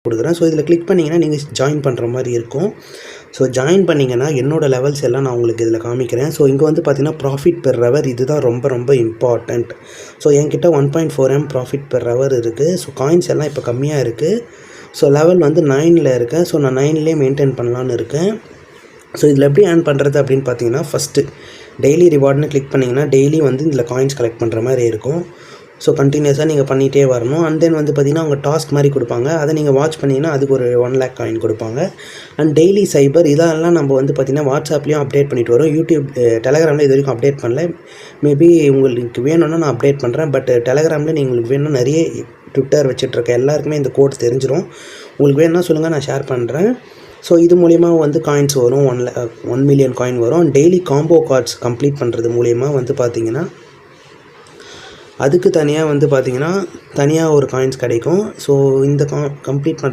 கொடுக்குறேன். ஸோ இதில் கிளிக் பண்ணிங்கன்னா நீங்கள் ஜாயின் பண்ணுற மாதிரி இருக்கும். ஸோ ஜாயின் பண்ணிங்கன்னா என்னோடய லெவல்ஸ் எல்லாம் நான் உங்களுக்கு இதில் காமிக்கிறேன். ஸோ இங்கே வந்து பார்த்திங்கன்னா ப்ராஃபிட் பெர் ஹவர் இதுதான் ரொம்ப ரொம்ப இம்பார்ட்டண்ட். ஸோ என்கிட்ட 1.4M ப்ராஃபிட் பெர் ஹவர் இருக்குது. ஸோ காயின்ஸ் எல்லாம் இப்போ கம்மியாக இருக்குது. ஸோ லெவல் வந்து 9ல் இருக்கேன். ஸோ நான் 9லே மெயின்டைன் பண்ணலான்னு இருக்கேன். ஸோ இதில் எப்படி ஏர்ன் பண்ணுறது அப்படின்னு பார்த்தீங்கன்னா, ஃபஸ்ட்டு டெய்லி ரிவார்ட்னு கிளிக் பண்ணிங்கன்னா டெய்லி வந்து இதில் காயின்ஸ் கலெக்ட் பண்ணுற மாதிரி இருக்கும். ஸோ கண்டினியூஸாக நீங்கள் பண்ணிகிட்டே வரணும். அண்ட் தென் வந்து பார்த்திங்கன்னா அவங்க டாஸ்க் மாதிரி கொடுப்பாங்க. அதை நீங்கள் வாட்ச் பண்ணிங்கன்னா அதுக்கு ஒரு 1 lakh காயின் கொடுப்பாங்க. அண்ட் டெய்லி சைபர் இதெல்லாம் நம்ம வந்து பார்த்திங்கன்னா வாட்ஸ்அப்லேயும் அப்டேட் பண்ணிட்டு வரோம். யூடியூப் டெலகிராமில் இது வரைக்கும் அப்டேட் பண்ணல. மேபி உங்களுக்கு வேணும்னா நான் அப்டேட் பண்ணுறேன். பட் டெலகிராமில் உங்களுக்கு வேணும்னா நிறைய ட்விட்டர் வச்சுட்ருக்க எல்லாருக்குமே இந்த கோட்ஸ் தெரிஞ்சிடும். உங்களுக்கு வேணும்னா சொல்லுங்கள், நான் ஷேர் பண்ணுறேன். ஸோ இது மூலிமா வந்து காயின்ஸ் வரும். 1 million காயின் வரும். டெய்லி காம்போ கார்ட்ஸ் கம்ப்ளீட் பண்ணுறது மூலிமா வந்து பார்த்திங்கன்னா அதுக்கு தனியாக வந்து பார்த்திங்கன்னா தனியாக ஒரு காயின்ஸ் கிடைக்கும். ஸோ இந்த கம்ப்ளீட் பண்ணுற